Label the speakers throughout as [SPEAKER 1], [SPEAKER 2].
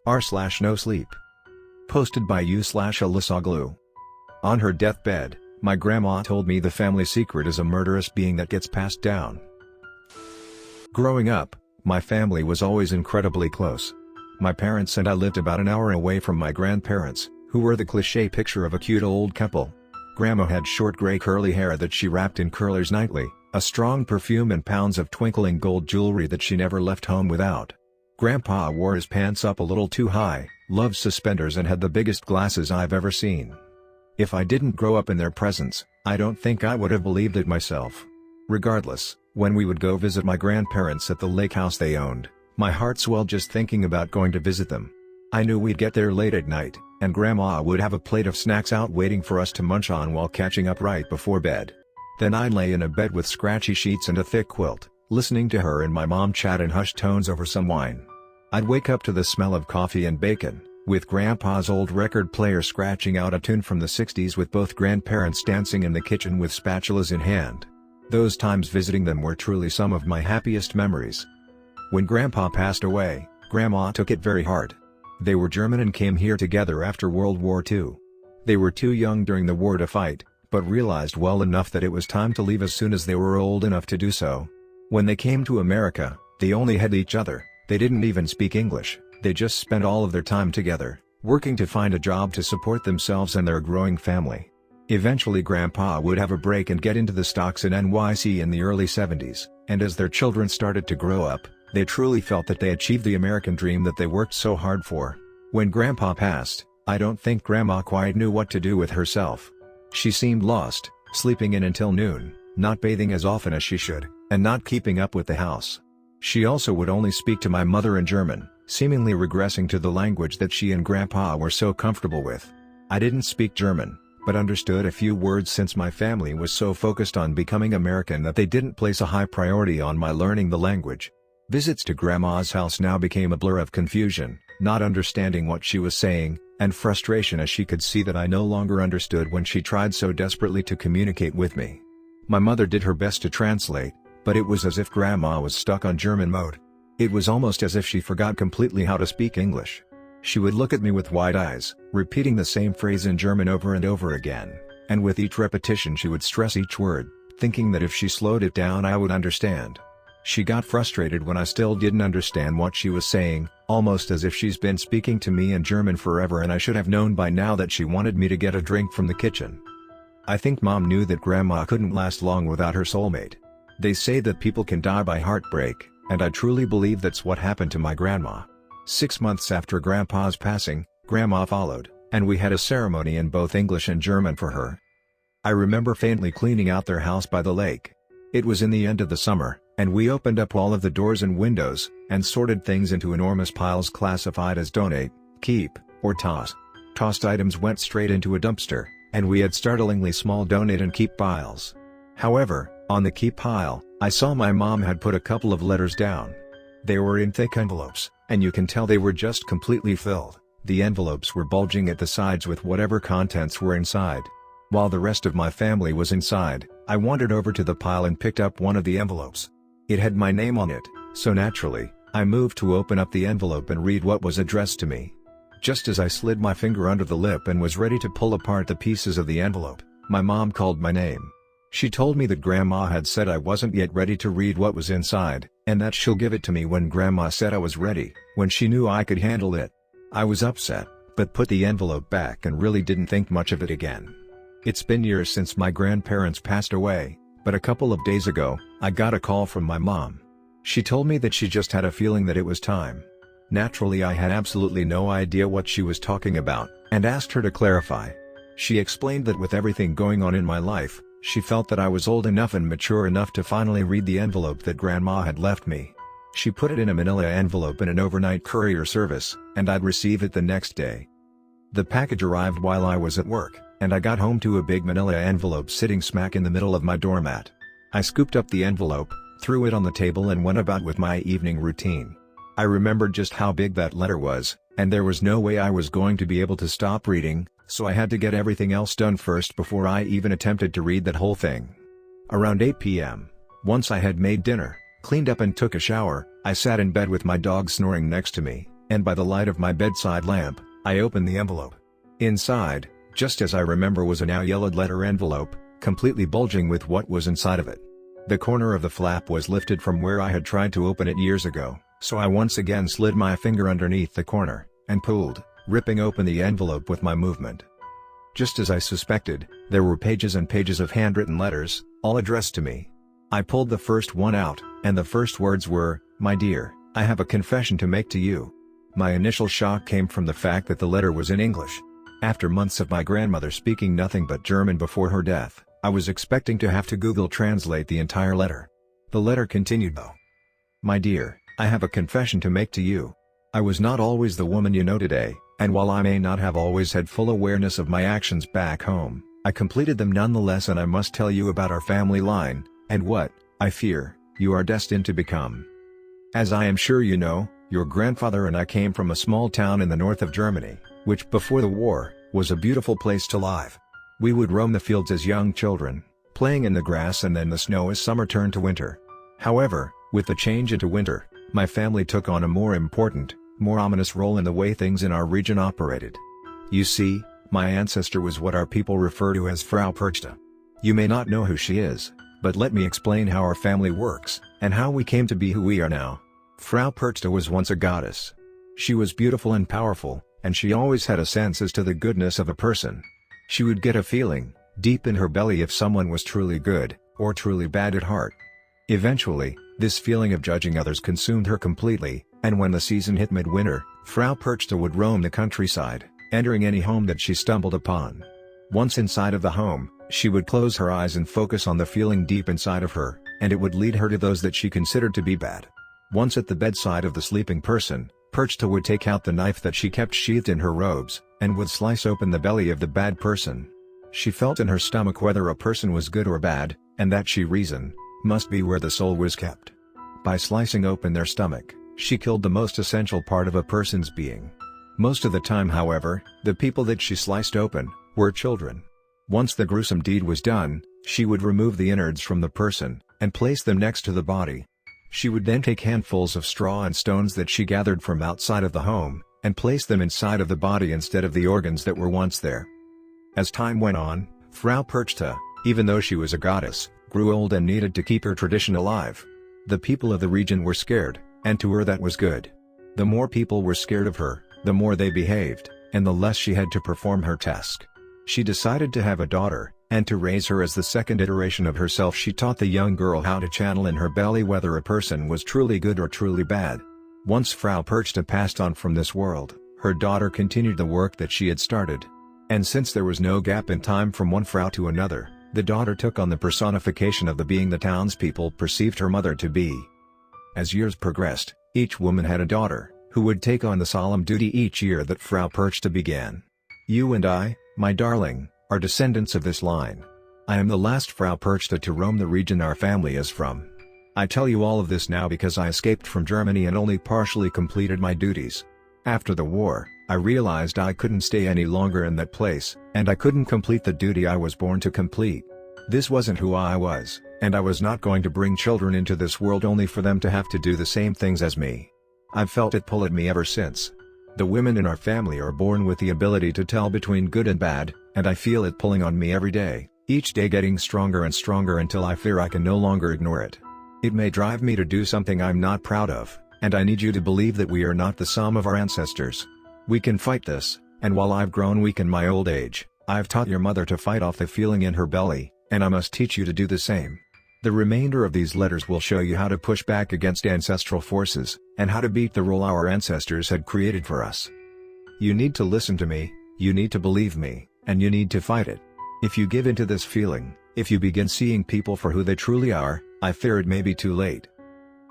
[SPEAKER 1] r/NoSleep. Posted by u/alyssagalloo. On her deathbed, my grandma told me the family secret is a murderous being that gets passed down. Growing up, my family was always incredibly close. My parents and I lived about an hour away from my grandparents, who were the cliché picture of a cute old couple. Grandma had short gray curly hair that she wrapped in curlers nightly, a strong perfume and pounds of twinkling gold jewelry that she never left home without. Grandpa wore his pants up a little too high, loved suspenders and had the biggest glasses I've ever seen. If I didn't grow up in their presence, I don't think I would have believed it myself. Regardless, when we would go visit my grandparents at the lake house they owned, my heart swelled just thinking about going to visit them. I knew we'd get there late at night, and Grandma would have a plate of snacks out waiting for us to munch on while catching up right before bed. Then I'd lay in a bed with scratchy sheets and a thick quilt, listening to her and my mom chat in hushed tones over some wine. I'd wake up to the smell of coffee and bacon, with Grandpa's old record player scratching out a tune from the 60s with both grandparents dancing in the kitchen with spatulas in hand. Those times visiting them were truly some of my happiest memories. When Grandpa passed away, Grandma took it very hard. They were German and came here together after World War II. They were too young during the war to fight, but realized well enough that it was time to leave as soon as they were old enough to do so. When they came to America, they only had each other. They didn't even speak English, they just spent all of their time together, working to find a job to support themselves and their growing family. Eventually Grandpa would have a break and get into the stocks in NYC in the early 70s, and as their children started to grow up, they truly felt that they achieved the American dream that they worked so hard for. When Grandpa passed, I don't think Grandma quite knew what to do with herself. She seemed lost, sleeping in until noon, not bathing as often as she should, and not keeping up with the house. She also would only speak to my mother in German, seemingly regressing to the language that she and Grandpa were so comfortable with. I didn't speak German, but understood a few words since my family was so focused on becoming American that they didn't place a high priority on my learning the language. Visits to Grandma's house now became a blur of confusion, not understanding what she was saying, and frustration as she could see that I no longer understood when she tried so desperately to communicate with me. My mother did her best to translate, but it was as if Grandma was stuck on German mode. It was almost as if she forgot completely how to speak English. She would look at me with wide eyes, repeating the same phrase in German over and over again, and with each repetition she would stress each word, thinking that if she slowed it down I would understand. She got frustrated when I still didn't understand what she was saying, almost as if she's been speaking to me in German forever and I should have known by now that she wanted me to get a drink from the kitchen. I think Mom knew that Grandma couldn't last long without her soulmate. They say that people can die by heartbreak, and I truly believe that's what happened to my grandma. 6 months after Grandpa's passing, Grandma followed, and we had a ceremony in both English and German for her. I remember faintly cleaning out their house by the lake. It was in the end of the summer, and we opened up all of the doors and windows, and sorted things into enormous piles classified as donate, keep, or toss. Tossed items went straight into a dumpster, and we had startlingly small donate and keep piles. However, on the keep pile, I saw my mom had put a couple of letters down. They were in thick envelopes, and you can tell they were just completely filled. The envelopes were bulging at the sides with whatever contents were inside. While the rest of my family was inside, I wandered over to the pile and picked up one of the envelopes. It had my name on it, so naturally, I moved to open up the envelope and read what was addressed to me. Just as I slid my finger under the lip and was ready to pull apart the pieces of the envelope, my mom called my name. She told me that Grandma had said I wasn't yet ready to read what was inside, and that she'll give it to me when Grandma said I was ready, when she knew I could handle it. I was upset, but put the envelope back and really didn't think much of it again. It's been years since my grandparents passed away, but a couple of days ago, I got a call from my mom. She told me that she just had a feeling that it was time. Naturally, I had absolutely no idea what she was talking about, and asked her to clarify. She explained that with everything going on in my life, she felt that I was old enough and mature enough to finally read the envelope that Grandma had left me. She put it in a manila envelope in an overnight courier service, and I'd receive it the next day. The package arrived while I was at work, and I got home to a big manila envelope sitting smack in the middle of my doormat. I scooped up the envelope, threw it on the table and went about with my evening routine. I remembered just how big that letter was, and there was no way I was going to be able to stop reading, so I had to get everything else done first before I even attempted to read that whole thing. Around 8 p.m., once I had made dinner, cleaned up and took a shower, I sat in bed with my dog snoring next to me, and by the light of my bedside lamp, I opened the envelope. Inside, just as I remember, was a now yellowed letter envelope, completely bulging with what was inside of it. The corner of the flap was lifted from where I had tried to open it years ago, so I once again slid my finger underneath the corner, and pulled, ripping open the envelope with my movement. Just as I suspected, there were pages and pages of handwritten letters, all addressed to me. I pulled the first one out, and the first words were, "My dear, I have a confession to make to you." My initial shock came from the fact that the letter was in English. After months of my grandmother speaking nothing but German before her death, I was expecting to have to Google Translate the entire letter. The letter continued though. "My dear, I have a confession to make to you. I was not always the woman you know today, and while I may not have always had full awareness of my actions back home, I completed them nonetheless, and I must tell you about our family line, and what, I fear, you are destined to become. As I am sure you know, your grandfather and I came from a small town in the north of Germany, which before the war, was a beautiful place to live. We would roam the fields as young children, playing in the grass and then the snow as summer turned to winter. However, with the change into winter, my family took on a more important, more ominous role in the way things in our region operated. You see, my ancestor was what our people refer to as Frau Perchta. You may not know who she is, but let me explain how our family works, and how we came to be who we are now. Frau Perchta was once a goddess. She was beautiful and powerful, and she always had a sense as to the goodness of a person. She would get a feeling, deep in her belly, if someone was truly good, or truly bad at heart. Eventually, this feeling of judging others consumed her completely, and when the season hit midwinter, Frau Perchta would roam the countryside, entering any home that she stumbled upon. Once inside of the home, she would close her eyes and focus on the feeling deep inside of her, and it would lead her to those that she considered to be bad. Once at the bedside of the sleeping person, Perchta would take out the knife that she kept sheathed in her robes, and would slice open the belly of the bad person. She felt in her stomach whether a person was good or bad, and that she reasoned, must be where the soul was kept. By slicing open their stomach, she killed the most essential part of a person's being. Most of the time, however, the people that she sliced open, were children. Once the gruesome deed was done, she would remove the innards from the person, and place them next to the body. She would then take handfuls of straw and stones that she gathered from outside of the home, and place them inside of the body instead of the organs that were once there. As time went on, Frau Perchta, even though she was a goddess, grew old and needed to keep her tradition alive. The people of the region were scared, and to her that was good. The more people were scared of her, the more they behaved, and the less she had to perform her task. She decided to have a daughter, and to raise her as the second iteration of herself. She taught the young girl how to channel in her belly whether a person was truly good or truly bad. Once Frau Perchta passed on from this world, her daughter continued the work that she had started. And since there was no gap in time from one Frau to another, the daughter took on the personification of the being the townspeople perceived her mother to be. As years progressed, each woman had a daughter, who would take on the solemn duty each year that Frau Perchta began. You and I, my darling, are descendants of this line. I am the last Frau Perchta to roam the region our family is from. I tell you all of this now because I escaped from Germany and only partially completed my duties. After the war, I realized I couldn't stay any longer in that place, and I couldn't complete the duty I was born to complete. This wasn't who I was, and I was not going to bring children into this world only for them to have to do the same things as me. I've felt it pull at me ever since. The women in our family are born with the ability to tell between good and bad, and I feel it pulling on me every day, each day getting stronger and stronger until I fear I can no longer ignore it. It may drive me to do something I'm not proud of, and I need you to believe that we are not the sum of our ancestors. We can fight this, and while I've grown weak in my old age, I've taught your mother to fight off the feeling in her belly, and I must teach you to do the same. The remainder of these letters will show you how to push back against ancestral forces, and how to beat the role our ancestors had created for us. You need to listen to me, you need to believe me, and you need to fight it. If you give in to this feeling, if you begin seeing people for who they truly are, I fear it may be too late.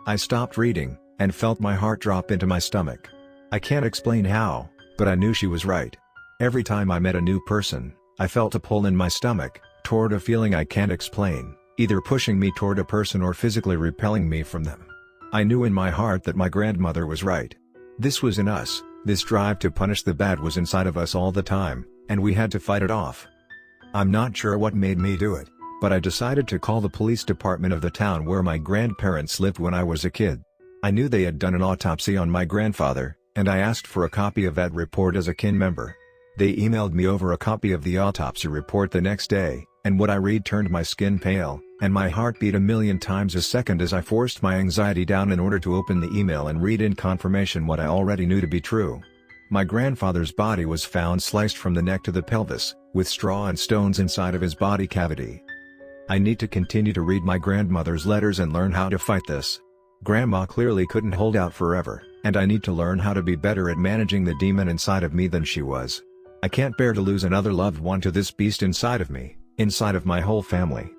[SPEAKER 1] I stopped reading, and felt my heart drop into my stomach. I can't explain how, but I knew she was right. Every time I met a new person, I felt a pull in my stomach, toward a feeling I can't explain, either pushing me toward a person or physically repelling me from them. I knew in my heart that my grandmother was right. This was in us, this drive to punish the bad was inside of us all the time, and we had to fight it off. I'm not sure what made me do it, but I decided to call the police department of the town where my grandparents lived when I was a kid. I knew they had done an autopsy on my grandfather, and I asked for a copy of that report as a kin member. They emailed me over a copy of the autopsy report the next day, and what I read turned my skin pale, and my heart beat a million times a second as I forced my anxiety down in order to open the email and read in confirmation what I already knew to be true. My grandfather's body was found sliced from the neck to the pelvis, with straw and stones inside of his body cavity. I need to continue to read my grandmother's letters and learn how to fight this. Grandma clearly couldn't hold out forever, and I need to learn how to be better at managing the demon inside of me than she was. I can't bear to lose another loved one to this beast inside of me, inside of my whole family.